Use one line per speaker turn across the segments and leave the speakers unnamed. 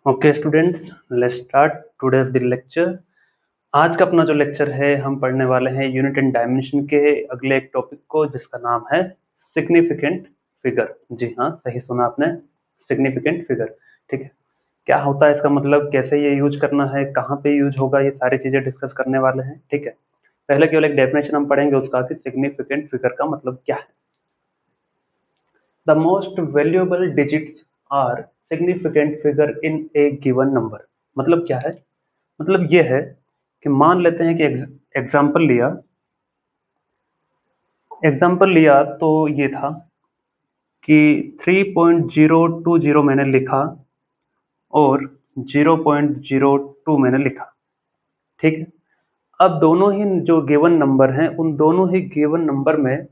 Okay students, let's start today's the lecture. आज का अपना जो लेक्चर है हम पढ़ने वाले हैं यूनिट एंड डायमेंशन के अगले एक टॉपिक को जिसका नाम है सिग्निफिकेंट फिगर। जी हाँ, सही सुना आपने, सिग्निफिकेंट फिगर। ठीक है, क्या होता है इसका मतलब, कैसे ये यूज करना है, कहाँ पे यूज होगा, ये सारी चीजें डिस्कस करने वाले हैं। ठीक है, पहले केवल एक डेफिनेशन हम पढ़ेंगे उसका कि सिग्निफिकेंट फिगर का मतलब क्या है। The most valuable digits are significant figure in a given number. मतलब क्या है, मतलब ये है कि मान लेते हैं कि एग्जाम्पल लिया तो ये था कि 3.020 मैंने लिखा और 0.02 मैंने लिखा। ठीक है, अब दोनों ही जो गिवन नंबर हैं उन दोनों ही गिवन नंबर में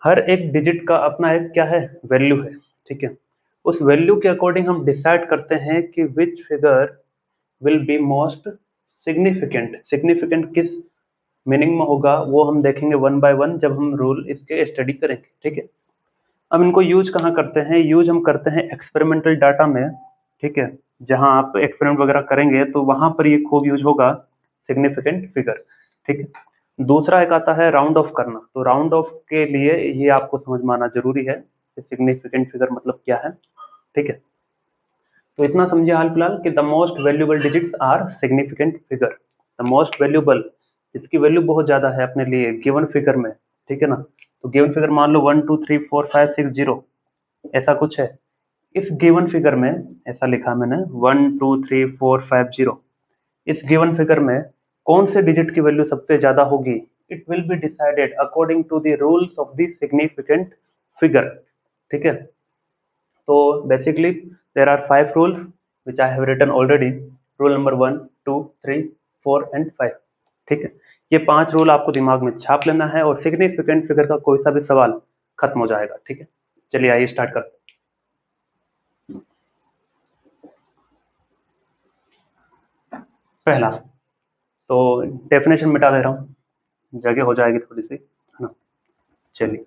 हर एक डिजिट का अपना एक क्या है, वैल्यू है। ठीक है, उस वैल्यू के अकॉर्डिंग हम डिसाइड करते हैं कि which figure will be most significant. Significant किस मीनिंग में होगा वो हम देखेंगे वन बाय वन जब हम रूल इसके स्टडी करेंगे। ठीक है, अब इनको यूज कहाँ करते हैं, यूज हम करते हैं एक्सपेरिमेंटल डाटा में। ठीक है, जहाँ आप एक्सपेरिमेंट वगैरह करेंगे तो वहां पर ये खूब यूज होगा सिग्निफिकेंट फिगर। ठीक है, दूसरा एक आता है राउंड ऑफ करना। तो राउंड ऑफ के लिए ये आपको समझ में आना जरूरी है कि सिग्निफिकेंट फिगर मतलब क्या है। ठीक है, तो इतना समझिए हाल फिलहाल कि the most valuable digits are significant figure. The most valuable, इसकी वैल्यू बहुत ज्यादा है अपने लिए गिवन फिगर में। ठीक है ना, तो गिवन फिगर मान लो 1 2 3 4 5 6 0 ऐसा कुछ है। इस गिवन फिगर में ऐसा लिखा मैंने 1 2 3 4 5 0। इस गिवन फिगर में कौन से डिजिट की वैल्यू सबसे ज्यादा होगी, it will be decided according to the rules of the significant figure. ठीक है, तो basically there are 5 rules which I have written already. Rule number 1, 2, 3, 4 and 5। ठीक है, ये 5 रूल आपको दिमाग में छाप लेना है और सिग्निफिकेंट फिगर का कोई सा भी सवाल खत्म हो जाएगा। ठीक है, चलिए आइए स्टार्ट करते हैं। पहला तो डेफिनेशन मिटा दे रहा हूँ, जगह हो जाएगी थोड़ी सी, है ना। चलिए,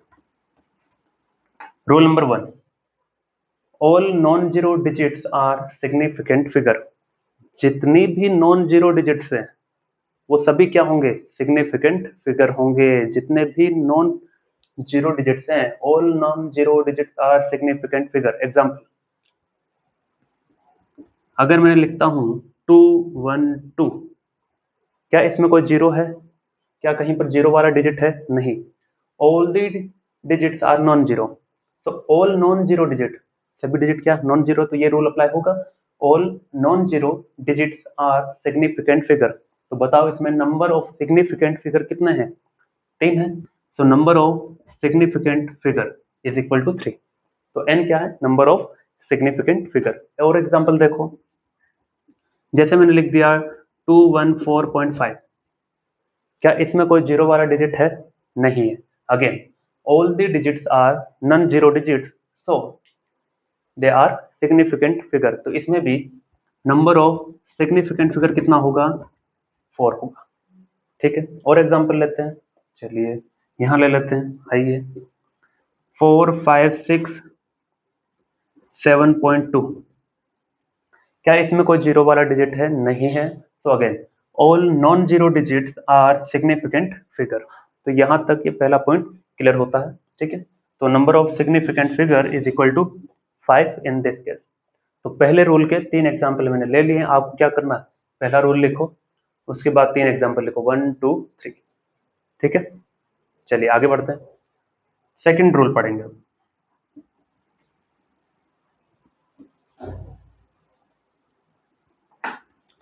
rule number 1, all non zero digits are significant figure. जितनी भी नॉन जीरो डिजिट्स हैं वो सभी क्या होंगे, सिग्निफिकेंट फिगर होंगे। जितने भी नॉन जीरो डिजिट्स हैं, all non zero digits are significant figure. Example, अगर मैं लिखता हूं 212, क्या इसमें कोई जीरो है, क्या कहीं पर जीरो वाला डिजिट है, नहीं। All the digits are non zero, so all non zero digit, सभी डिजिट क्या नॉन जीरो, तो ये रूल अप्लाई होगा। All non zero digits are significant figure. तो बताओ इसमें नंबर ऑफ सिग्निफिकेंट फिगर कितने हैं, 3 है। So number of significant figure is equal to 3। तो n क्या है, नंबर ऑफ सिग्निफिकेंट फिगर। और एग्जांपल देखो, जैसे मैंने लिख दिया 214.5, क्या इसमें कोई जीरो वाला डिजिट है, नहीं है। Again, all the digits are non zero digits, so they are significant figure. तो इसमें भी नंबर ऑफ सिग्निफिकेंट फिगर कितना होगा, 4 होगा। ठीक है, और एग्जांपल लेते हैं। चलिए यहाँ ले लेते हैं, आइए 4 5 6 7.2, क्या इसमें कोई जीरो वाला डिजिट है, नहीं है। तो again, all non zero digits are significant figure. तो यहां तक ये पहला पॉइंट क्लियर होता है। ठीक है, तो number of significant figure is equal to 5 in this case. तो पहले रूल के 3 एग्जाम्पल मैंने ले लिए। आपको क्या करना है, पहला रूल लिखो, उसके बाद 3 एग्जाम्पल लिखो, 1 2 3। ठीक है, चलिए आगे बढ़ते हैं, सेकेंड रूल पढ़ेंगे।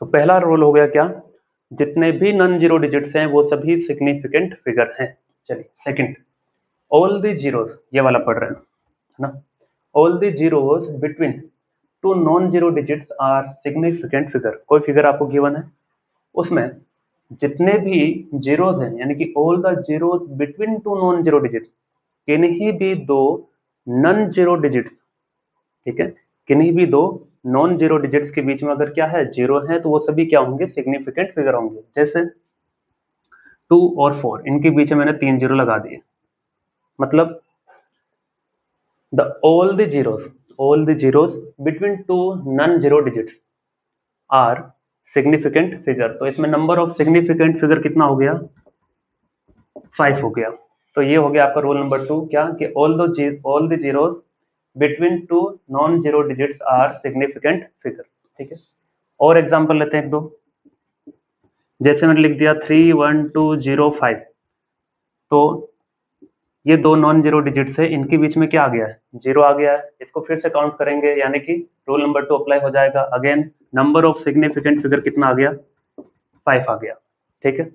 तो पहला रूल हो गया क्या, जितने भी नॉन जीरो डिजिट्स हैं वो सभी सिग्निफिकेंट फिगर हैं। चलिए सेकंड, ऑल द जीरोस, ये वाला पढ़ रहे हैं, है ना। All the zeros between two non zero digits are significant figure. कोई फिगर आपको गिवन है, उसमें जितने भी जीरोस हैं, यानी कि all the zeros between two non zero digits, किन्हीं भी दो नॉन जीरो डिजिट्स, ठीक है, किन्हीं भी दो नॉन जीरो डिजिट्स के बीच में अगर क्या है, जीरो है, तो वो सभी क्या होंगे, सिग्निफिकेंट फिगर होंगे। जैसे 2 और 4, इनके बीच में मैंने 3 जीरो लगा दिए, मतलब the all the zeros, all the zeros between two non zero digits are significant figure. तो इसमें नंबर ऑफ सिग्निफिकेंट फिगर कितना हो गया? 5 हो गया। तो ये हो गया आपका रूल नंबर 2, क्या कि all the zeros between two non zero digits are significant figure. ठीक है, और एग्जांपल लेते हैं एक दो। जैसे मैंने लिख दिया 31205, तो ये दो नॉन जीरो डिजिट्स है, इनके बीच में क्या आ गया है? जीरो आ गया है। इसको फिर से काउंट करेंगे, यानी कि रूल नंबर 2 अप्लाई हो जाएगा। Again number of significant figure कितना आ गया? 5 आ गया। ठीक है,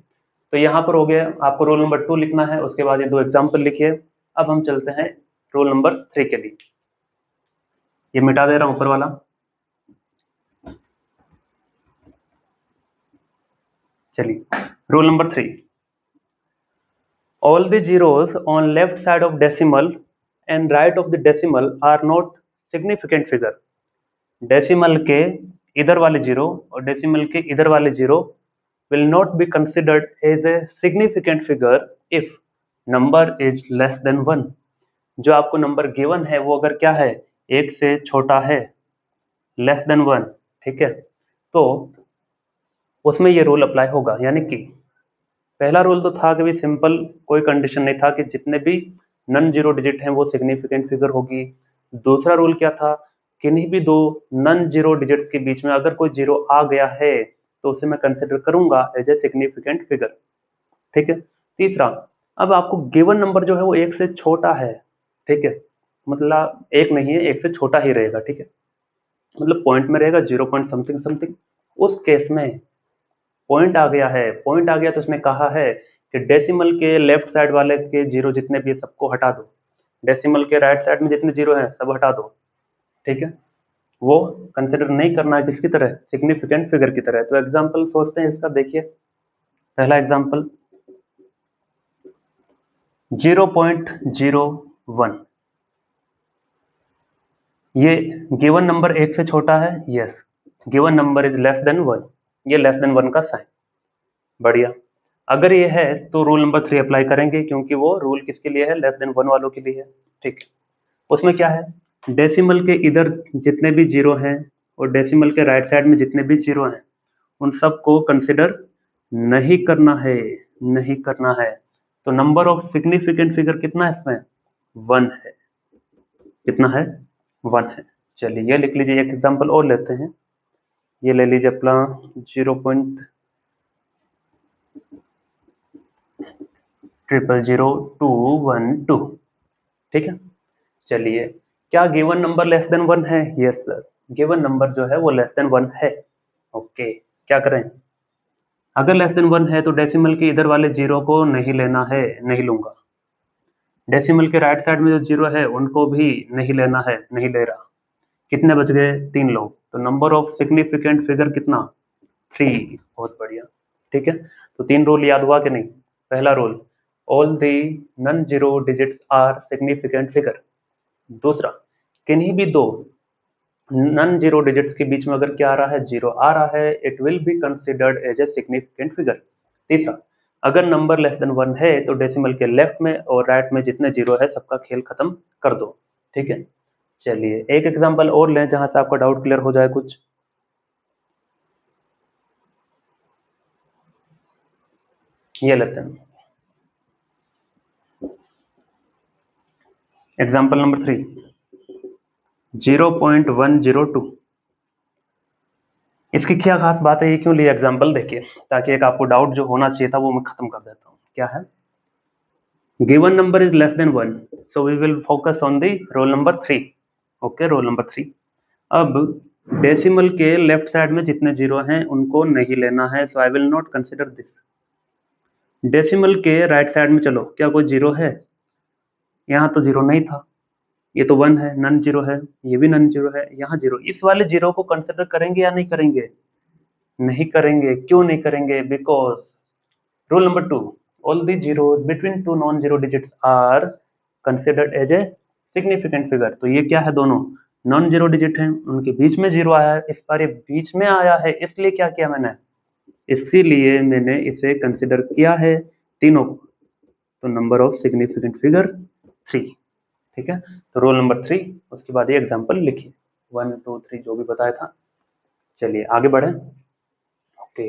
तो यहाँ पर हो गया। आपको रूल नंबर 2 लिखना है, उसके बाद ये दो एग्जाम्पल लिखिए। अब हम चलते हैं रूल नंबर 3 के लिए। ये मिटा दे रहा हूं ऊपर वाला। चलिए, rule number 3, all the zeros on left side of decimal and right of the decimal are not significant figure। Decimal के इधर वाले जीरो और डेसिमल के इधर वाले zero will not be considered as a significant figure if number is less than 1। जो आपको number given है वो अगर क्या है? एक से छोटा है, लेस देन 1। ठीक है, तो उसमें ये रूल अप्लाई होगा। यानी कि पहला रूल तो था कि भी सिंपल, कोई कंडीशन नहीं था कि जितने भी नॉन जीरो डिजिट हैं वो सिग्निफिकेंट फिगर होगी। दूसरा रूल क्या था? किन्हीं भी दो नॉन जीरो डिजिट्स के बीच में अगर कोई जीरो आ गया है तो उसे मैं कंसिडर करूंगा एज ए सिग्निफिकेंट फिगर। ठीक है, तीसरा, अब आपको गिवन नंबर जो है वो एक से छोटा है। ठीक है, मतलब एक नहीं है, एक से छोटा ही रहेगा। ठीक है, मतलब पॉइंट में रहेगा 0 पॉइंट समथिंग समथिंग। उस केस में पॉइंट आ गया है, पॉइंट आ गया तो उसने कहा है कि डेसिमल के लेफ्ट साइड वाले के जीरो जितने भी है सबको हटा दो, डेसिमल के राइट साइड में जितने जीरो हैं सब हटा दो। ठीक है, वो कंसिडर नहीं करना है किसकी तरह? सिग्निफिकेंट फिगर की तरह। तो एग्जांपल सोचते हैं इसका। देखिए, पहला एग्जांपल 0.01, ये गिवन नंबर एक से छोटा है। Yes, given number is less than 1, ये लेस देन 1 का साइन। बढ़िया, अगर ये है तो रूल नंबर 3 अप्लाई करेंगे, क्योंकि वो रूल किसके लिए है? लेस देन 1 वालों के लिए है। ठीक, उसमें क्या है? डेसिमल के इधर जितने भी जीरो हैं और डेसिमल के राइट साइड में जितने भी जीरो हैं उन सबको कंसिडर नहीं करना है, नहीं करना है। तो नंबर ऑफ सिग्निफिकेंट फिगर कितना है इसमें? 1 है। कितना है? 1 है। चलिए, ये लिख लीजिए। एक एग्जांपल और लेते हैं। ये ले लीजिए अपना 0.000212। ठीक है, चलिए, क्या गिवन नंबर लेस देन 1 है? यस सर, गिवन नंबर जो है वो लेस देन 1 है। ओके, क्या करें? अगर लेस देन 1 है तो डेसिमल के इधर वाले जीरो को नहीं लेना है, नहीं लूंगा। डेसिमल के राइट साइड में जो जीरो है उनको भी नहीं लेना है, नहीं ले रहा। कितने बच गए? 3 लोग। तो नंबर ऑफ सिग्निफिकेंट फिगर कितना? 3। बहुत बढ़िया। ठीक है, तो 3 रूल याद हुआ कि नहीं? पहला rule, all the non zero digits are significant figure. दूसरा, किन्हीं भी दो नॉन जीरो डिजिट्स के बीच में अगर क्या आ रहा है? जीरो आ रहा है, it will be considered as a significant figure. तीसरा, अगर नंबर लेस देन 1 है तो डेसिमल के लेफ्ट में और राइट में जितने जीरो है सबका खेल खत्म कर दो। ठीक है, चलिए एक एग्जांपल और लें जहां से आपका डाउट क्लियर हो जाए कुछ। ये लेते हैं एग्जांपल नंबर 3, 0.102। इसकी क्या खास बात है, ये क्यों लिया एग्जांपल? देखिए, ताकि एक आपको डाउट जो होना चाहिए था वो मैं खत्म कर देता हूँ। क्या है? Given number is less than 1, so we will focus on the roll number 3। Okay, roll number 3। अब डेसिमल के लेफ्ट साइड में जितने जीरो हैं उनको नहीं लेना है, so I will not consider this। Decimal के राइट साइड में चलो, क्या कोई जीरो है? यहाँ तो जीरो नहीं था, ये तो 1 है, नन जीरो है, ये भी नन जीरो है, यहाँ जीरो। इस वाले जीरो को कंसिडर करेंगे या नहीं करेंगे? नहीं करेंगे। क्यों नहीं करेंगे? Because rule number 2, all the zeros between two non zero digits are considered as a significant figure. तो ये क्या है? दोनों नॉन जीरो डिजिट हैं, उनके बीच में जीरो आया है। इस बार ये बीच में आया है, इसलिए क्या किया मैंने? इसीलिए मैंने इसे कंसिडर किया है तीनों को। तो नंबर ऑफ सिग्निफिकेंट फिगर 3। ठीक है, तो रोल नंबर 3, उसके बाद ये एग्जाम्पल लिखिए, 1 2 3 जो भी बताया था। चलिए आगे बढ़े। ओके,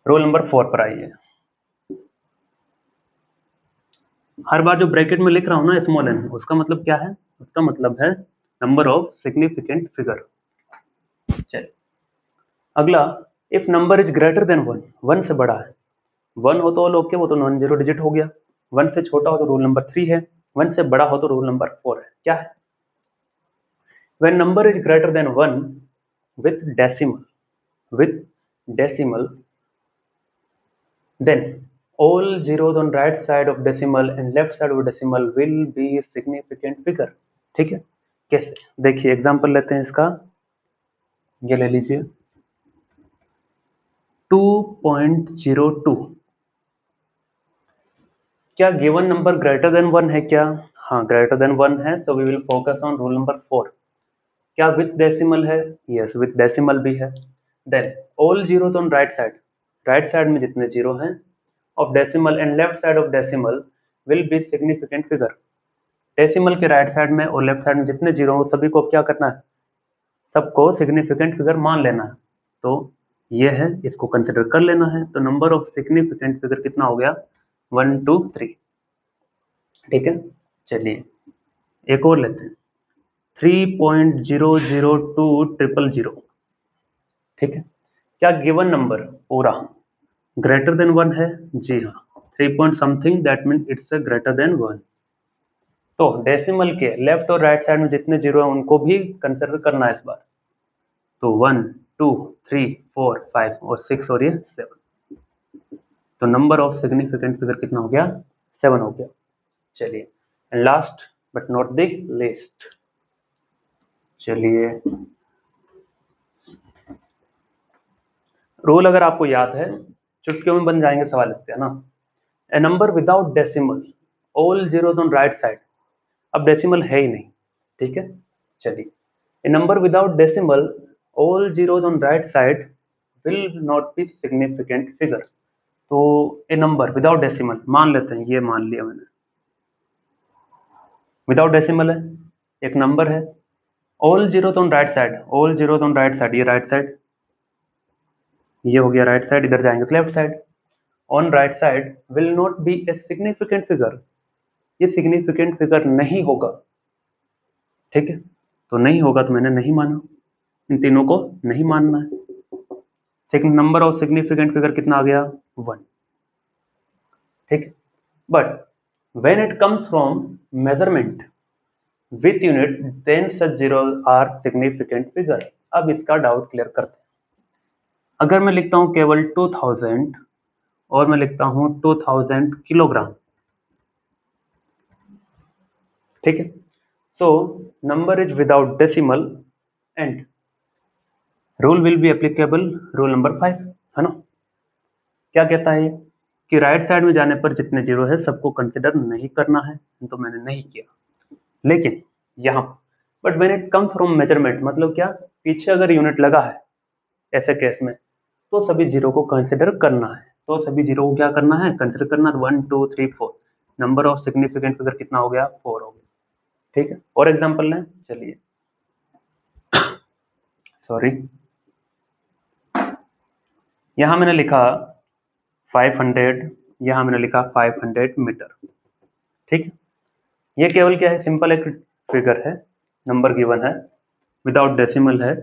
रोल नंबर 4 पर आइए। हर बार जो ब्रैकेट में लिख रहा हूं ना स्मॉल एन, उसका मतलब क्या है? उसका मतलब है नंबर ऑफ सिग्निफिकेंट फिगर। चलिए अगला, if number is greater than 1, 1 से बड़ा है, 1 हो तो ऑल ओके, वो तो नॉन जीरो डिजिट हो गया। 1 से छोटा हो तो रूल नंबर 3 है, 1 से बड़ा हो तो रूल नंबर 4 है। क्या है? When number is greater than 1 with decimal then all zeros on right side of decimal and left side of decimal will be significant figure। ठीक है, कैसे? देखिए एग्जांपल लेते हैं इसका, ये ले लीजिए 2.02। क्या गिवन नंबर ग्रेटर देन 1 है क्या? हाँ ग्रेटर देन 1 है, so we will focus on rule number 4। क्या विथ डेसिमल है? यस विथ डेसिमल भी है। Then all zero on right side में जितने जीरो हैं of decimal and left side of decimal will be significant figure. Decimal के राइट साइड में और लेफ्ट साइड में जितने जीरो हो सभी को क्या करना है? सबको सिग्निफिकेंट फिगर मान लेना है। तो ये है, इसको कंसिडर कर लेना है। तो नंबर ऑफ सिग्निफिकेंट फिगर कितना हो गया? 1 2 3। ठीक है, चलिए एक और लेते हैं 3.00200। ठीक है, क्या गिवन नंबर पूरा ग्रेटर देन 1 है? जी हाँ, 3 point something, that mean it's greater than 1। तो डेसिमल के लेफ्ट और राइट साइड में जितने जीरो है उनको भी कंसिडर करना है इस बार। तो 1 2 3 4 5 और 6 और ये 7। तो नंबर ऑफ सिग्निफिकेंट फिगर कितना हो गया? 7 हो गया। चलिए and last but not the least, चलिए रूल अगर आपको याद है, चुटकियों में बन जाएंगे सवाल इससे, है ना। A number without decimal, all zeros on right side. अब डेसिमल है ही नहीं, ठीक है। चलिए, a number without decimal, all zeros on right side will not be significant figure. तो ए नंबर विदाउट डेसिमल मान लेते हैं, ये मान लिया मैंने, विदाउट डेसिमल है, एक नंबर है, all zeros on right side, all zeros on right side, ये राइट साइड, ये हो गया राइट साइड, इधर जाएंगे तो left side. On right side will not B A significant figure, ये सिग्निफिकेंट फिगर नहीं होगा। ठीक है, तो नहीं होगा तो मैंने नहीं माना, इन तीनों को नहीं मानना है। Second number of significant figure कितना आ गया? 1। ठीक है, but when it comes from measurement with unit then such zero are significant figure. अब इसका डाउट क्लियर करते हैं। अगर मैं लिखता हूं केवल 2000 और मैं लिखता हूं 2000 किलोग्राम, ठीक है, so number is without decimal and rule will be applicable, rule number 5, है ना। क्या कहता है कि राइट साइड में जाने पर जितने जीरो है सबको कंसिडर नहीं करना है, तो मैंने नहीं किया। लेकिन यहाँ but when it come from measurement, मतलब क्या, पीछे अगर यूनिट लगा है ऐसे केस में तो सभी जीरो को कंसिडर करना है। तो सभी जीरो को क्या करना है? कंसिडर करना। 1 2 3 4, नंबर ऑफ सिग्निफिकेंट फिगर कितना हो गया? 4 हो गया। ठीक है, और एग्जांपल लें, चलिए सॉरी, यहां मैंने लिखा 500, यहां मैंने लिखा 500 मीटर। ठीक है, ये केवल क्या है? सिंपल एक फिगर है, नंबर गिवन है, विदाउट डेसिमल है,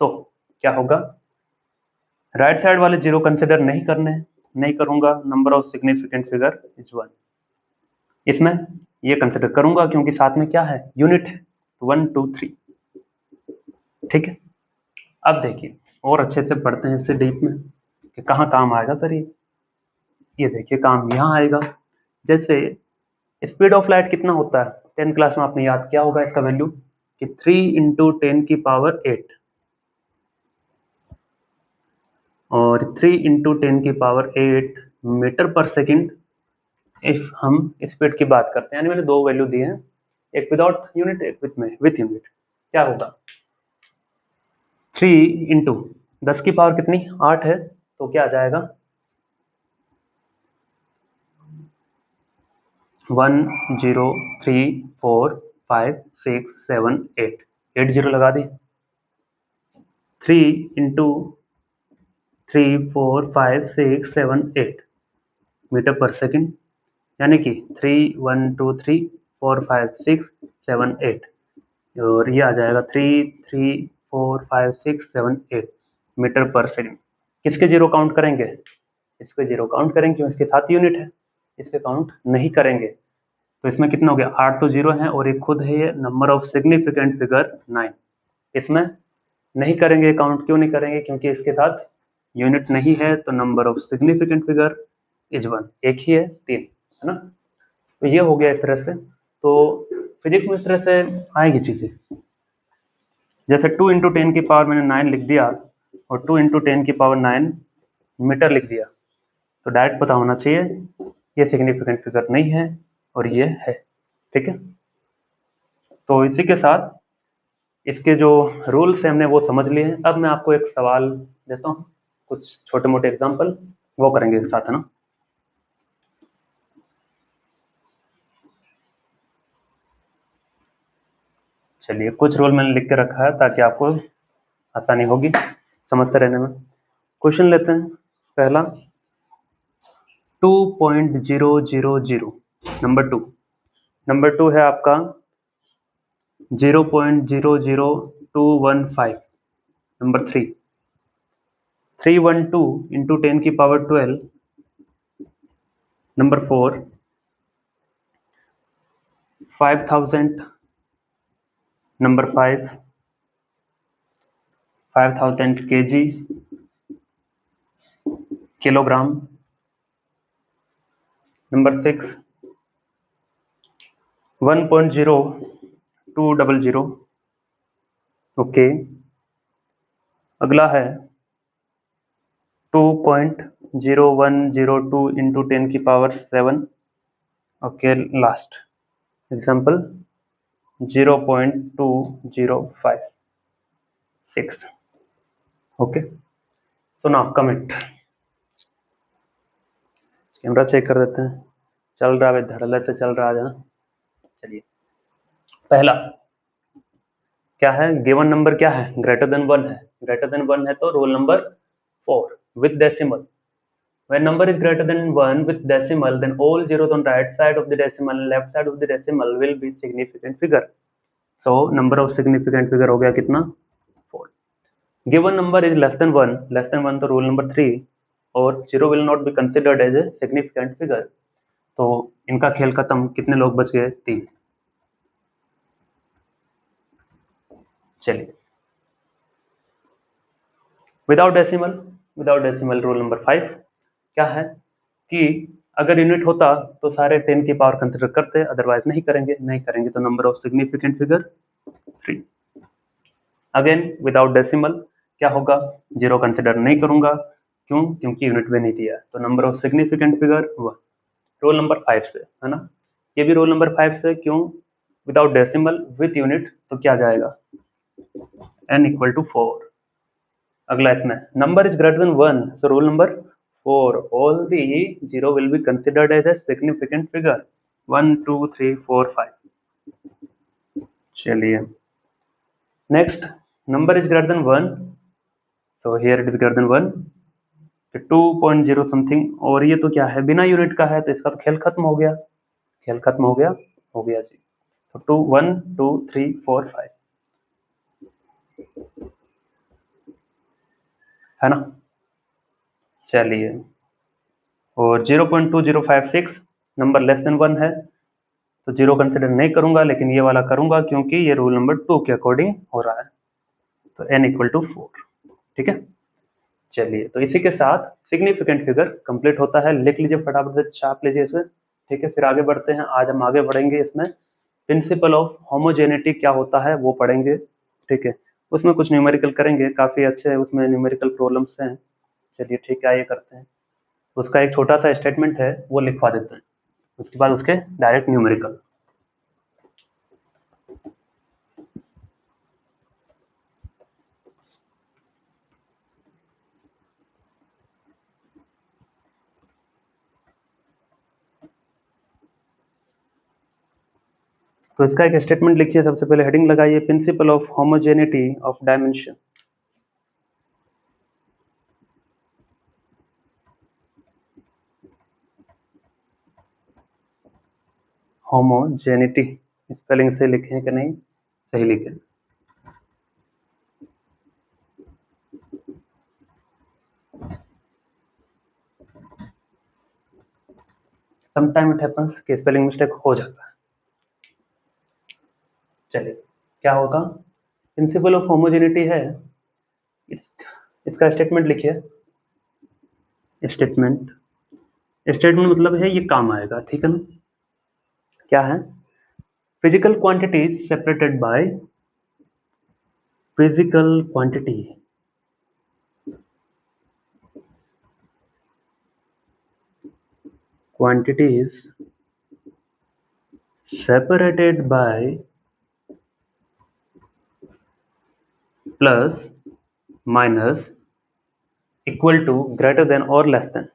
तो क्या होगा? राइट साइड वाले जीरो कंसिडर नहीं करने, नहीं करूंगा, number of significant figure is 1। इसमें ये कंसिडर करूंगा क्योंकि साथ में क्या है? यूनिट है, 1 2 3। ठीक है, अब देखिए और अच्छे से पढ़ते हैं इससे डीप में कि कहाँ काम आएगा सर ये देखिए काम यहाँ आएगा। जैसे स्पीड ऑफ लाइट कितना होता है? 10th क्लास में आपने याद किया होगा इसका वैल्यू कि 3 इंटू 10 की पावर 8 और 3 इंटू 10 की पावर 8 मीटर पर सेकंड। इफ हम स्पीड की बात करते हैं, यानी मैंने दो वैल्यू दिए हैं, एक विदाउट यूनिट एक विथ यूनिट, क्या होगा? 3 इंटू 10 की पावर कितनी? 8 है, तो क्या आ जाएगा? 1034 5 6 7 8 8 जीरो लगा दी। 3 इंटू 3 4 5 6 7 8 मीटर पर सेकेंड, यानी कि 3 1 2 3 4 5 6 7 8, और ये आ जाएगा 3 3 4 5 6 7 8 मीटर पर सेकेंड। किसके जीरो काउंट करेंगे? इसके जीरो काउंट करेंगे क्योंकि इसके साथ यूनिट है, इसके काउंट नहीं करेंगे। तो इसमें कितना हो गया? 8 तो जीरो है और एक खुद है ये नंबर ऑफ सिग्निफिकेंट फिगर 9। इसमें नहीं करेंगे काउंट, क्यों नहीं करेंगे? क्योंकि इसके साथ यूनिट नहीं है, तो number of significant figure is 1, एक ही है 3, है ना। तो ये हो गया इस तरह से। तो फिजिक्स में इस तरह से आएगी चीजें, जैसे 2 इंटू 10 की पावर मैंने 9 लिख दिया और 2 इंटू 10 की पावर 9 मीटर लिख दिया, तो डायरेक्ट पता होना चाहिए ये सिग्निफिकेंट फिगर नहीं है और ये है, ठीक है। तो इसी के साथ इसके जो रूल्स हैं हमने वो समझ लिए हैं। अब मैं आपको एक सवाल देता हूँ, कुछ छोटे मोटे एग्जांपल वो करेंगे एक साथ, है ना। चलिए, कुछ रूल मैंने लिख के रखा है ताकि आपको आसानी होगी समझते रहने में। क्वेश्चन लेते हैं पहला, 2.000, नंबर टू है आपका 0.00215, नंबर 312 इंटू 10 की power 12, number 4 5000, number 5000 kg, kilogram, number 6 1.0200, okay. अगला है 2.0102 इंटू 10 की power 7, okay. Last example 0.2056, okay. तो ना कमेंट, कैमरा चेक कर देते हैं, चल रहा है धड़ल्ले से चल रहा है। चलिए, पहला क्या है? गिवन नंबर क्या है? ग्रेटर देन 1 है। ग्रेटर देन 1 है तो roll number 4 with decimal. When number is greater than 1 with decimal, then all zeros on right side of the decimal and left side of the decimal will be significant figure. So number of significant figure हो गया कितना? 4. Given number is less than 1 तो rule number 3, और 0 will not be considered as a significant figure. तो इनका खेल खत्म। कितने लोग बच गए? 3। चलिए, विदाउट डेसिमल रूल नंबर 5 क्या है कि अगर यूनिट होता तो सारे 10 की पावर कंसिडर करते, अदरवाइज नहीं करेंगे तो number of significant figure 3। Again without decimal क्या होगा? 0 कंसिडर नहीं करूंगा, क्यों? क्योंकि यूनिट में नहीं दिया है। तो number of significant figure 1, roll number 5 से, है ना। ये भी रोल नंबर 5 से, क्यों? विदाउट डेसिमल विथ यूनिट तो क्या जाएगा? n equal to 4। अगला इसमें number is greater than 1, so rule number 4, all the 0 will be considered as a significant figure, 1 2 3 4 5। चलिए, next number is greater than 1, so here it is greater than 1, 2.0 something, और ये तो क्या है? बिना unit का है, तो इसका तो खेल खत्म हो गया। हो गया जी। तो 2 1 2 3 4 5, है ना। चलिए, और 0.2056 नंबर लेस देन 1 है, तो 0 कंसिडर नहीं करूंगा, लेकिन ये वाला करूंगा क्योंकि ये रूल नंबर 2 के अकॉर्डिंग हो रहा है। तो n इक्वल टू 4, ठीक है। चलिए, तो इसी के साथ सिग्निफिकेंट फिगर कंप्लीट होता है। लिख लीजिए फटाफट से, छाप लीजिए इसे, ठीक है। फिर आगे बढ़ते हैं। आज हम आगे बढ़ेंगे, इसमें प्रिंसिपल ऑफ होमोजेनिटी क्या होता है वो पढ़ेंगे, ठीक है। उसमें कुछ न्यूमेरिकल करेंगे, काफी अच्छे उसमें न्यूमेरिकल प्रॉब्लम्स हैं। चलिए ठीक है, ये करते हैं। उसका एक छोटा सा स्टेटमेंट है वो लिखवा देते हैं, उसके बाद उसके डायरेक्ट न्यूमेरिकल। तो इसका एक स्टेटमेंट लिखिए, सबसे पहले हेडिंग लगाइए, principal of homogeneity of dimension. Homogeneity spelling से लिखें कि नहीं, सही लिखें। समटाइम इट हैपेंस कि स्पेलिंग मिस्टेक हो जाता है। चलिए क्या होगा, प्रिंसिपल ऑफ होमोजेनिटी है, इसका स्टेटमेंट लिखिए। स्टेटमेंट मतलब है ये काम आएगा, ठीक है ना। क्या है, physical quantity separated by physical quantity quantities separated by plus minus equal to greater than or less than,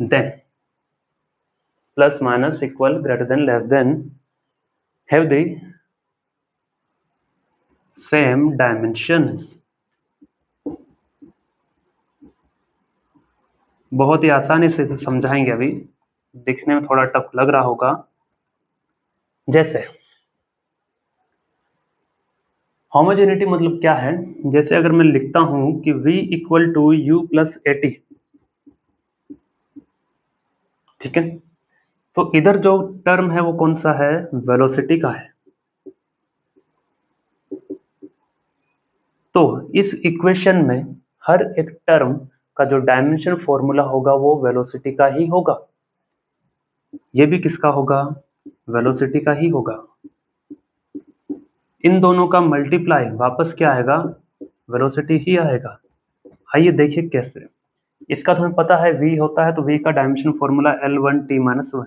then plus minus equal greater than less than have the same dimensions। बहुत ही आसानी से समझाएंगे, अभी दिखने में थोड़ा टफ लग रहा होगा। जैसे होमोजेनिटी मतलब क्या है, जैसे अगर मैं लिखता हूं कि v equal to u plus AT, ठीक है, तो इधर जो टर्म है वो कौन सा है, वेलोसिटी का है। तो इस इक्वेशन में हर एक टर्म का जो डायमेंशन फॉर्मूला होगा वो वेलोसिटी का ही होगा, ये भी किसका होगा, वेलोसिटी का ही होगा। इन दोनों का मल्टीप्लाई वापस क्या आएगा, वेलोसिटी ही आएगा। आइए देखिए कैसे। इसका तुम्हें पता है v होता है, तो v का डायमेंशन फॉर्मूला L1t-1,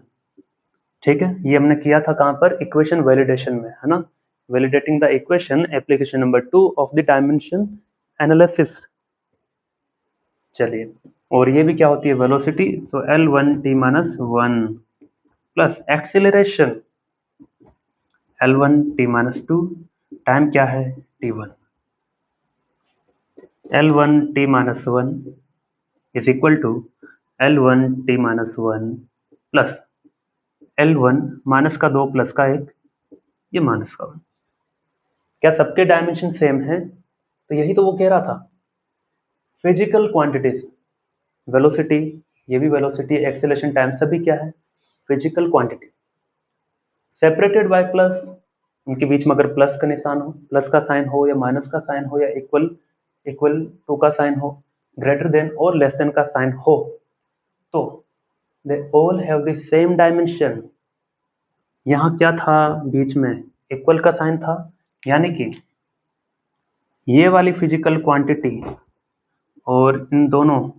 ठीक है। ये हमने किया था कहां पर, इक्वेशन वैलिडेशन में, है ना। Validating the equation, application number 2 of the dimension analysis. चलिए, और ये भी क्या होती है, वेलोसिटी, तो L1t-1 plus acceleration L1t-2, time क्या है t1, L1t-1 is equal to L1t-1 plus L1 minus का 2 प्लस का 1, ये माइनस का 1। क्या सबके डायमेंशन सेम है, तो यही तो वो कह रहा था। फिजिकल क्वांटिटीज, वेलोसिटी, ये भी वेलोसिटी, एक्सेलरेशन, टाइम, सभी क्या है, physical quantity. Separated by plus, उनके बीच में अगर प्लस का निशान हो, प्लस का साइन हो, या माइनस का साइन हो, या इक्वल टू का साइन हो, ग्रेटर देन और लेस देन का साइन हो, तो they all have the same dimension. यहाँ क्या था बीच में, इक्वल का साइन था, यानी कि ये वाली फिजिकल क्वांटिटी और इन दोनों,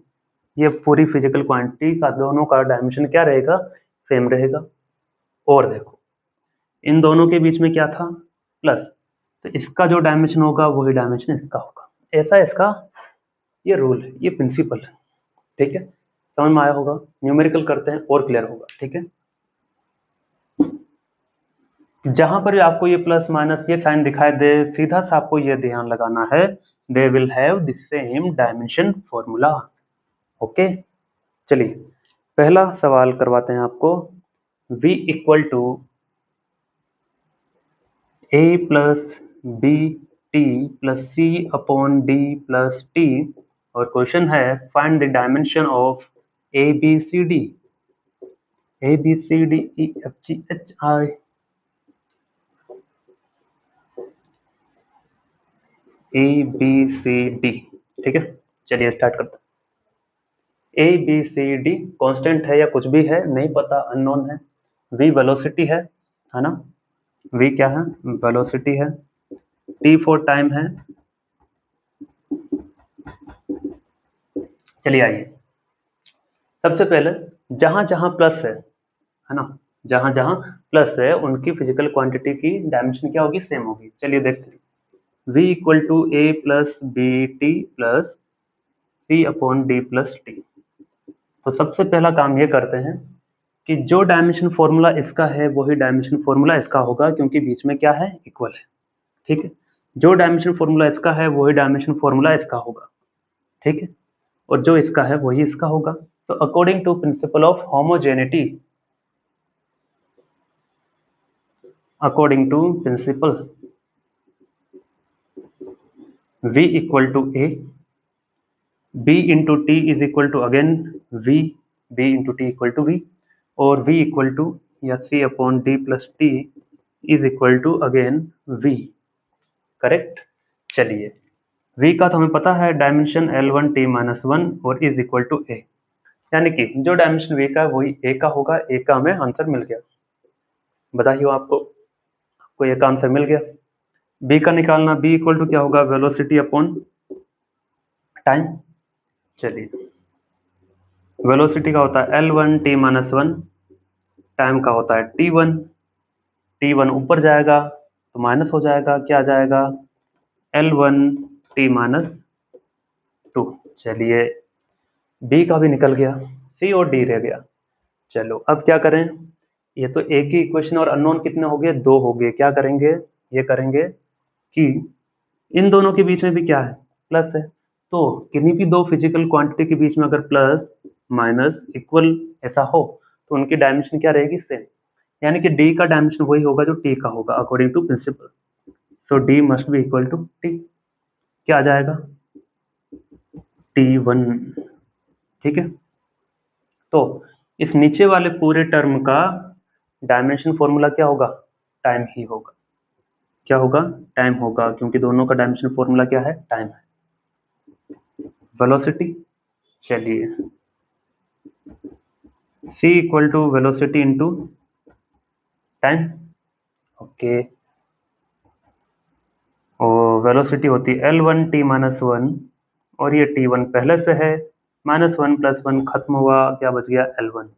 ये पूरी फिजिकल क्वांटिटी का दोनों का डायमेंशन क्या रहेगा, सेम रहेगा। और देखो इन दोनों के बीच में क्या था, प्लस, तो इसका जो डायमेंशन होगा वही डायमेंशन इसका होगा। ऐसा इसका ये रूल है, ये प्रिंसिपल है, ठीक है। समझ में आया होगा, न्यूमेरिकल करते हैं और क्लियर होगा, ठीक है। जहां पर भी आपको ये प्लस माइनस ये साइन दिखाई दे, सीधा सा आपको ये ध्यान लगाना है, they will have the same dimension formula, okay. चलिए पहला सवाल करवाते हैं आपको, v equal to a plus b t plus c upon d plus t, और क्वेश्चन है find the dimension of a b c d, a b c d e f g h i, a b c d, ठीक है। चलिए start करते हैं। A b c d constant है या कुछ भी है नहीं पता, अननोन है। v वेलोसिटी है ना, v क्या है, वेलोसिटी है। t फॉर टाइम है। चलिए आइए, सबसे पहले जहां जहां प्लस है ना, जहां जहां प्लस है उनकी फिजिकल क्वांटिटी की डायमेंशन क्या होगी, सेम होगी। चलिए देखते हैं, v equal to a plus b t plus c upon d plus t. तो सबसे पहला काम ये करते हैं कि जो डायमेंशन फॉर्मूला इसका है वही डायमेंशन फॉर्मूला इसका होगा, क्योंकि बीच में क्या है, इक्वल है। ठीक है, जो डायमेंशन फॉर्मूला इसका है वही डायमेंशन फॉर्मूला इसका होगा। ठीक है, और जो इसका है वही इसका होगा। तो according to principle of homogeneity, according to principle v equal to a, b into t is equal to again v, b into t equal to v, और v equal to या c upon d plus t is equal to again v। Correct. चलिए, v का तो हमें पता है dimension L1 t minus 1 और is equal to a, यानी कि जो डायमेंशन v का है वही a का होगा। a का हमें आंसर मिल गया। बताइए आपको एक आंसर मिल गया। b का निकालना, b इक्वल टू क्या होगा, वेलोसिटी अपॉन टाइम। चलिए, वेलोसिटी का होता है L1 t माइनस 1, टाइम का होता है t1। t1 ऊपर जाएगा तो माइनस हो जाएगा, क्या आ जाएगा, L1 t माइनस 2। चलिए, b का भी निकल गया, c और d रह गया। चलो अब क्या करें, ये तो एक ही इक्वेशन और अननोन कितने हो गए, दो हो गए। क्या करेंगे, ये करेंगे कि इन दोनों के बीच में भी क्या है, प्लस है। तो किन्हीं भी दो फिजिकल क्वांटिटी के बीच में अगर प्लस माइनस इक्वल ऐसा हो तो उनकी डायमेंशन क्या रहेगी, सेम। यानी कि d का डायमेंशन वही होगा जो t का होगा according to principle. So d must be equal to t। क्या आ जाएगा, t1। ठीक है, तो इस नीचे वाले पूरे टर्म का डायमेंशन फॉर्मूला क्या होगा, टाइम ही होगा। क्या होगा, टाइम होगा, क्योंकि दोनों का डायमेंशन फॉर्मूला क्या है, टाइम है। वेलोसिटी, चलिए c equal to velocity into time. Okay, और वेलोसिटी होती है L1 t माइनस 1, और ये t1 पहले से है, माइनस 1 प्लस 1 खत्म हुआ, क्या बच गया, L1।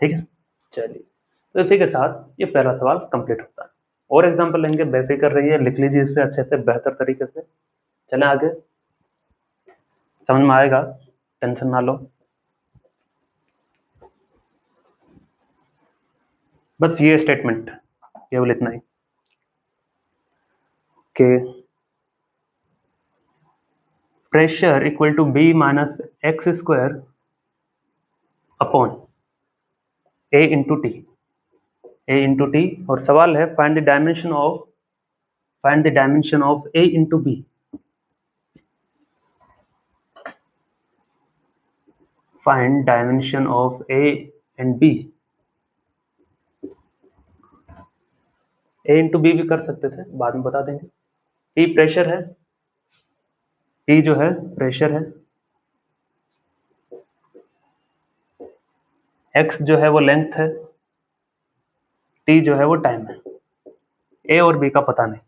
ठीक है, चलिए, तो इसी के साथ ये पहला सवाल कंप्लीट होता है। और एग्जांपल लेंगे, बेफिक्र रहिए, लिख लीजिए इससे अच्छे से, बेहतर तरीके से। चलें आगे, समझ में आएगा, टेंशन ना लो। बस ये स्टेटमेंट, केवल इतना ही कि pressure equal to b minus x square upon a into t, a into t. और सवाल है find the dimension of a into b. Find dimension of a and b. A into b भी कर सकते थे, बाद में बता देंगे। टी प्रेशर है, टी जो है प्रेशर है, एक्स जो है वो लेंथ है, टी जो है वो टाइम है। ए और बी का पता नहीं।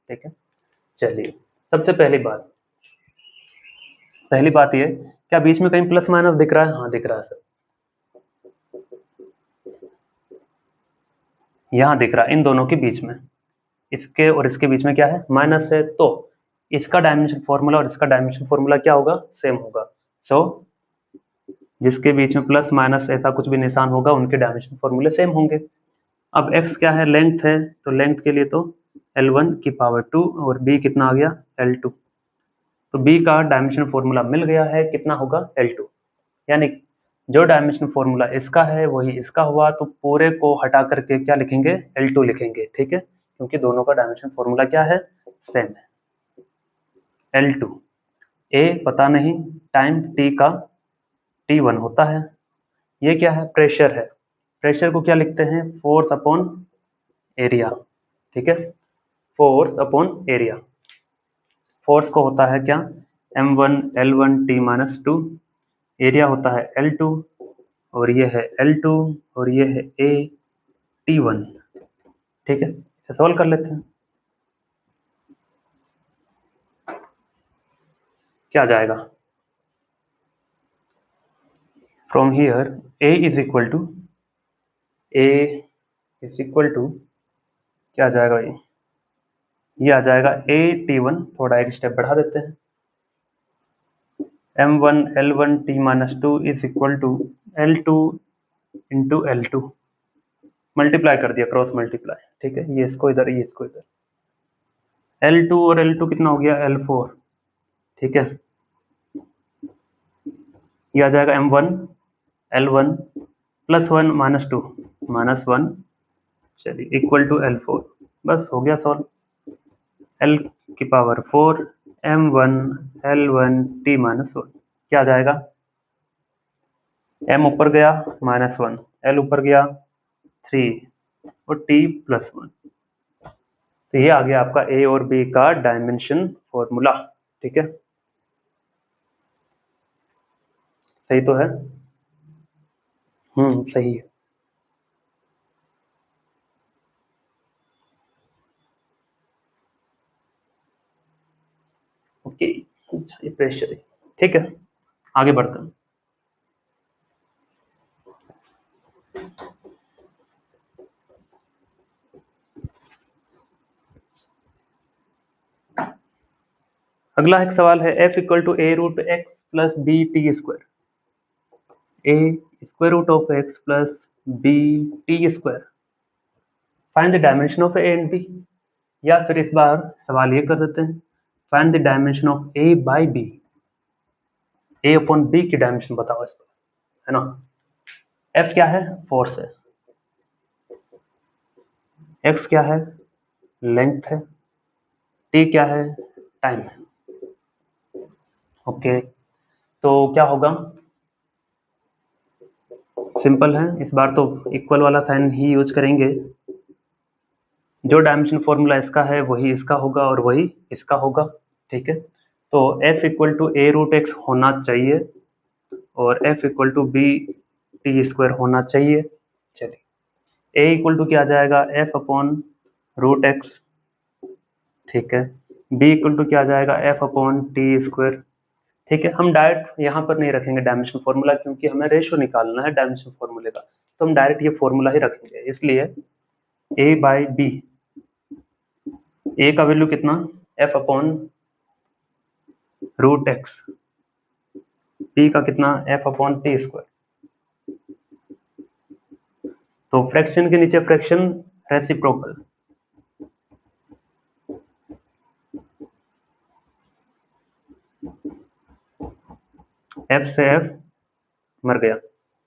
ठीक है, चलिए, सबसे पहली बात ये, क्या बीच में कहीं प्लस माइनस दिख रहा है, हाँ दिख रहा है सर, यहाँ दिख रहा है, इन दोनों के बीच में, इसके और इसके बीच में क्या है, माइनस है। तो इसका डायमेंशन फॉर्मूला और इसका डायमेंशन फॉर्मूला क्या होगा, सेम होगा। सो जिसके बीच में प्लस माइनस ऐसा कुछ भी निशान होगा उनके डायमेंशन फॉर्मूले सेम होंगे। अब x क्या है, लेंथ है, तो लेंथ के लिए तो L1 की पावर 2 और b कितना आ गया, L2। तो b का डायमेंशन फॉर्मूला मिल गया है, कितना होगा, L2। यानी जो डायमेंशन फॉर्मूला इसका है वही इसका हुआ, तो पूरे को हटा करके क्या लिखेंगे, L2 लिखेंगे। ठीक है, क्योंकि दोनों का डायमेंशन फॉर्मूला क्या है, सेम है, L2। a पता नहीं, टाइम t का t1 होता है। ये क्या है, प्रेशर है, प्रेशर को क्या लिखते हैं, फोर्स अपॉन एरिया। ठीक है, फोर्स अपॉन एरिया। फोर्स को होता है क्या, m1 L1 t minus 2, area होता है L2, और ये है L2, और ये है A T1। ठीक है, इसे सॉल्व कर लेते हैं। क्या आ जाएगा, from here A is equal to क्या आ जाएगा, ये आ जाएगा A T1। थोड़ा एक स्टेप बढ़ा देते हैं, m1 L1 T minus 2 is equal to L2 into L2, multiply कर दिया, क्रॉस मल्टीप्लाई, ठीक है, ये इसको इधर, ये इसको इधर, L2 और L2 कितना हो गया, L4, ठीक है, ये आ जाएगा m1 L1 plus 1 minus 2 minus 1, चलिए इक्वल टू L4, बस हो गया सॉल्व। L की power 4 m1 L1 T minus 1, क्या आ जाएगा, m ऊपर गया माइनस 1, L ऊपर गया 3 और T प्लस 1, तो ये आ गया आपका A और B का डायमेंशन फॉर्मूला, ठीक है, सही तो है, सही है। ओके, अच्छा ये प्रेशर है, ठीक है, आगे बढ़ते हैं। अगला एक सवाल है f equal to a root x plus b t square, a square root of x plus b t square, find the dimension of a and b, या फिर इस बार सवाल ये कर देते हैं, find the dimension of a by b, a upon b की dimension बताओ इस पर, है ना। f क्या है, फोर्स है, x क्या है, लेंथ है, t क्या है, टाइम है, ओके, तो क्या होगा, सिंपल है, इस बार तो इक्वल वाला साइन ही यूज करेंगे, जो डायमेंशन फॉर्मूला इसका है वही इसका होगा और वही इसका होगा, ठीक है, तो f equal to a root x होना चाहिए और f equal to b t square होना चाहिए, चलिए a इक्वल टू क्या आ जाएगा, f अपॉन रूट एक्स, ठीक है, b इक्वल टू क्या आ जाएगा, f अपॉन टी स्क्वायर, ठीक है, हम डायरेक्ट यहाँ पर नहीं रखेंगे डायमेंशन फॉर्मूला, क्योंकि हमें रेशो निकालना है डायमेंशन फॉर्मूले का, तो हम डायरेक्ट ये फॉर्मूला ही रखेंगे, इसलिए a बाई बी, ए का वैल्यू कितना, f upon root x, p का कितना, f अपॉन टी स्क्वायर, तो फ्रैक्शन के नीचे फ्रैक्शन रेसिप्रोकल, f से f मर गया,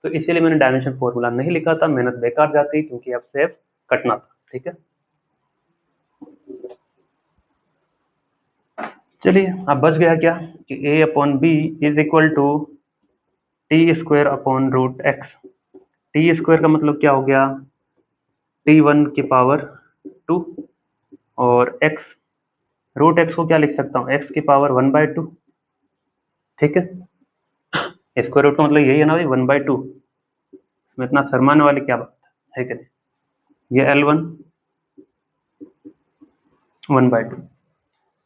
तो इसीलिए मैंने डायमेंशन फॉर्मूला नहीं लिखा था, मेहनत बेकार जाती क्योंकि f से f कटना था, ठीक है, चलिए अब बच गया क्या कि a upon b is equal to t square upon root x, t square का मतलब क्या हो गया, t1 की पावर 2 और x, रूट एक्स को क्या लिख सकता हूँ, x की पावर 1/2, ठीक है, स्क्वायर रूट का मतलब यही है ना भाई, 1/2, इसमें इतना शर्माने वाली क्या बात है कि नहीं, ये L1 1/2,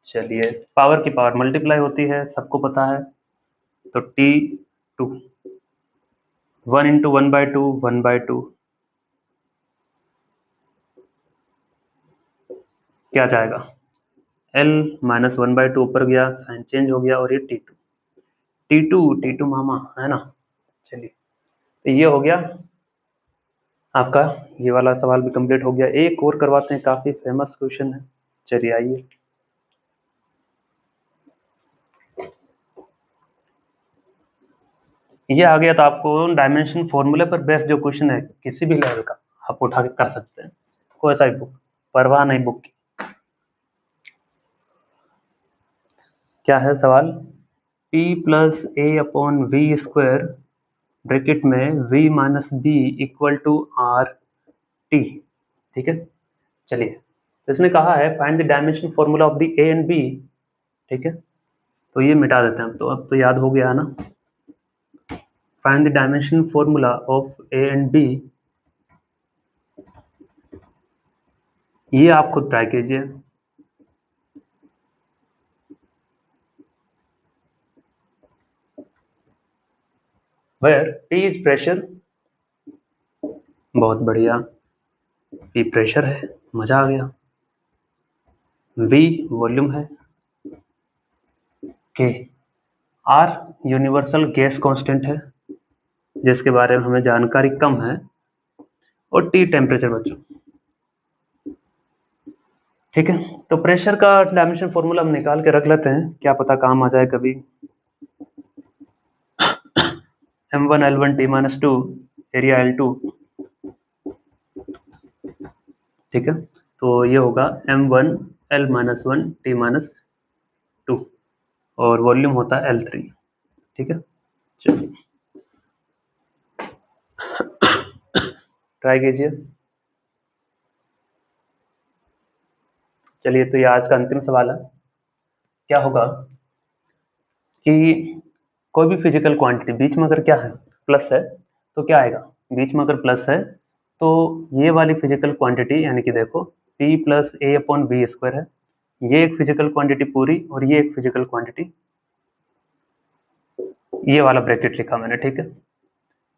चलिए पावर की पावर मल्टीप्लाई होती है, सबको पता है, तो T2 1 इंटू 1/2 1/2, क्या जाएगा, L माइनस 1/2 ऊपर गया, साइन चेंज हो गया, और ये T2 मामा है ना, चलिए तो ये हो गया आपका, ये वाला सवाल भी कंप्लीट हो गया, एक और करवाते हैं, काफी फेमस क्वेश्चन है, चलिए आइए, ये आ गया, तो आपको डायमेंशन फॉर्मूले पर बेस्ड जो क्वेश्चन है किसी भी लेवल का आप उठा के कर सकते हैं, कोई सा भी बुक, परवाह नहीं बुक की। क्या है सवाल, p plus a upon v square bracket में v minus b equal to r t, ठीक है, चलिए तो इसने कहा है find the dimension formula of the a and b, ठीक है, तो ये मिटा देते हैं, तो अब तो याद हो गया है ना, find the dimension formula of a and b, ये आप खुद ट्राई कीजिए, वेयर P इज प्रेशर, बहुत बढ़िया, P प्रेशर है, मजा आ गया, V वॉल्यूम है, K R universal gas constant है जिसके बारे में हमें जानकारी कम है, और T टेम्परेचर बच्चों। ठीक है, तो प्रेशर का डायमेंशन फॉर्मूला हम निकाल के रख लेते हैं, क्या पता काम आ जाए कभी। M1 L1 T - 2 area L2। ठीक है, तो ये होगा M1 L - 1 T - 2 और वॉल्यूम होता है L3। ठीक है, चलिए ट्राई कीजिए। चलिए, तो ये आज का अंतिम सवाल है। क्या होगा कि कोई भी फिजिकल क्वांटिटी बीच में अगर क्या है, प्लस है, तो क्या आएगा, बीच में अगर प्लस है तो ये वाली फिजिकल क्वांटिटी, यानी कि देखो P + A/V² है, ये एक फिजिकल क्वांटिटी पूरी, और ये एक फिजिकल क्वांटिटी, ये वाला ब्रैकेट लिखा मैंने। ठीक है,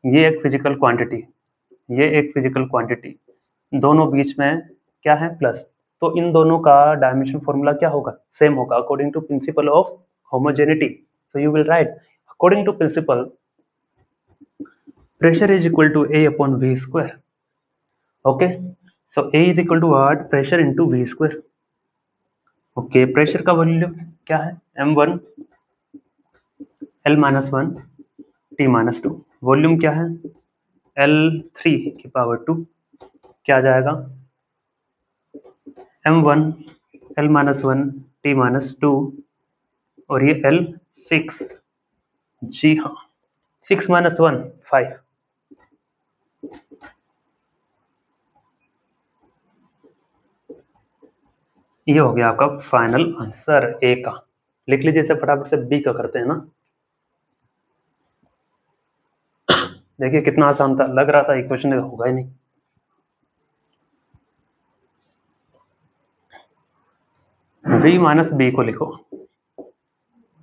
ये एक फिजिकल क्वांटिटी, ये एक फिजिकल क्वांटिटी, दोनों बीच में क्या है, प्लस। तो इन दोनों का डायमेंशन फॉर्मूला क्या होगा, सेम होगा, according to principle of homogeneity. So you will write according to principle pressure is equal to A/V²। okay, so A is equal to what, pressure into V²। Okay, pressure का value क्या है, M1 L - 1 T - 2, volume क्या है, L3⁴ क्या आ जाएगा, M1 L - 1 T - 2 और ये L6। जी हाँ, 6 - 1 5। ये हो गया आपका फाइनल आंसर ए का। लिख लीजिए इसे फटाफट से, बी का करते हैं ना। देखिए कितना आसान था, लग रहा था एक क्वेश्चन होगा ही नहीं। V माइनस बी को लिखो,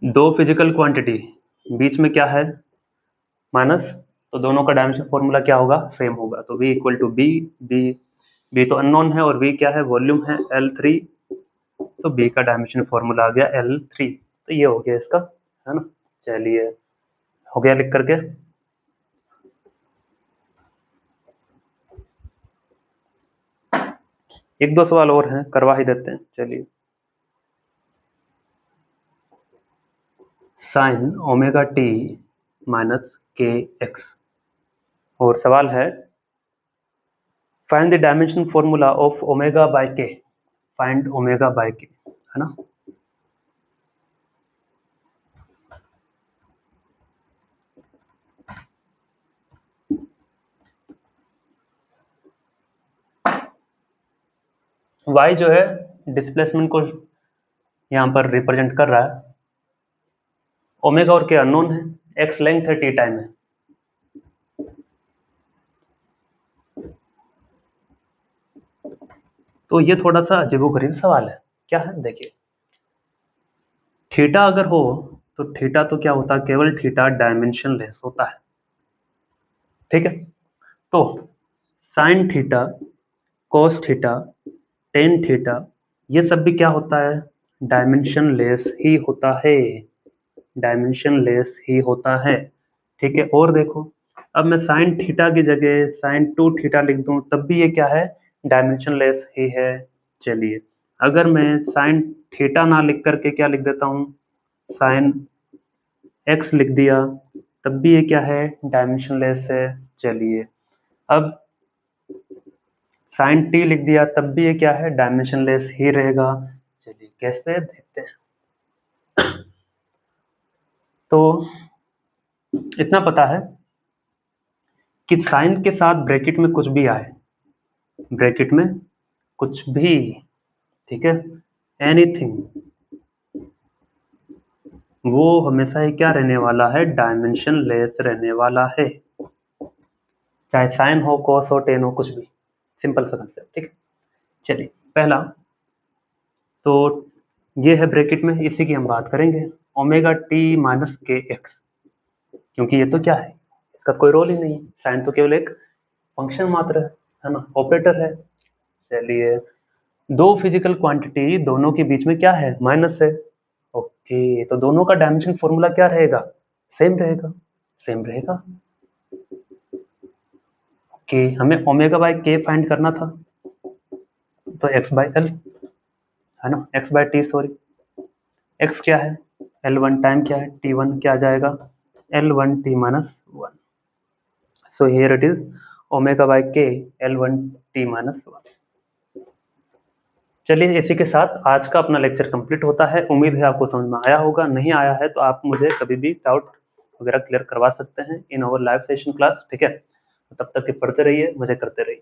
दो फिजिकल क्वांटिटी, बीच में क्या है, माइनस, तो दोनों का डायमेंशन फॉर्मूला क्या होगा, सेम होगा। तो V equal to b, b तो अननोन है और V क्या है, वॉल्यूम है L3, तो B का डायमेंशन फॉर्मूला आ गया L3। तो ये हो गया इसका, है ना। चलिए, हो गया लिख करके। एक दो सवाल और हैं, करवा ही देते हैं। चलिए, sin ओमेगा t माइनस के एक्स, और सवाल है find the dimension formula of omega by के, फाइंड ओमेगा बाय के, है ना। y जो है डिस्प्लेसमेंट को यहाँ पर रिप्रेजेंट कर रहा है, ओमेगा और के अननोन है, x लेंथ है, t टाइम है। तो ये थोड़ा सा अजीबोगरीब सवाल है। क्या है, देखिए, थीटा अगर हो तो थीटा तो क्या होता है, केवल थीटा डायमेंशन लेस होता है। ठीक है, तो sine theta, cos theta, tan theta, ये सब भी क्या होता है, डायमेंशन लेस ही होता है, डायमेंशन लेस ही होता है। ठीक है, और देखो, अब मैं साइन थीटा की जगह साइन 2 थीटा लिख दूं तब भी ये क्या है, डायमेंशन लेस ही है। चलिए, अगर मैं साइन थीटा ना लिख करके क्या लिख देता हूँ, साइन एक्स लिख दिया, तब भी ये क्या है, डायमेंशन लेस है। चलिए, अब साइन टी लिख दिया तब भी ये क्या है, डायमेंशन लेस ही रहेगा। चलिए कैसे देखते हैं। तो इतना पता है कि साइन के साथ ब्रैकेट में कुछ भी आए, ब्रैकेट में कुछ भी, ठीक है, एनीथिंग, वो हमेशा ही क्या रहने वाला है, डायमेंशन लेस रहने वाला है, चाहे साइन हो, कॉस हो, टेन हो, कुछ भी। सिंपल सा कंसेप्ट। ठीक है, चलिए, पहला तो ये है ब्रैकेट में, इसी की हम बात करेंगे, ओमेगा टी माइनस के एक्स, क्योंकि ये तो क्या है, इसका कोई रोल ही नहीं है, साइन तो केवल एक फंक्शन मात्र है ना, ऑपरेटर है। चलिए, दो फिजिकल क्वांटिटी, दोनों के बीच में क्या है, माइनस है, ओके, तो दोनों का डायमेंशन फॉर्मूला क्या रहेगा? सेम रहेगा, सेम रहेगा। ओके, हमें ओमेगा बाय के फाइंड करना था, तो एक्स बाय एल है ना, x by t sorry. X क्या है? एल वन, टाइम क्या है? टी वन, क्या आ जाएगा? L one T minus one. So here it is omega by K L one T minus one. चलिए, इसी के साथ आज का अपना लेक्चर कंप्लीट होता है। उम्मीद है आपको समझ में आया होगा। नहीं आया है तो आप मुझे कभी भी डाउट वगैरह क्लियर करवा सकते हैं in our live session class, ठीक है? तब तक के पढ़ते रहिए, मजे करते रहिए।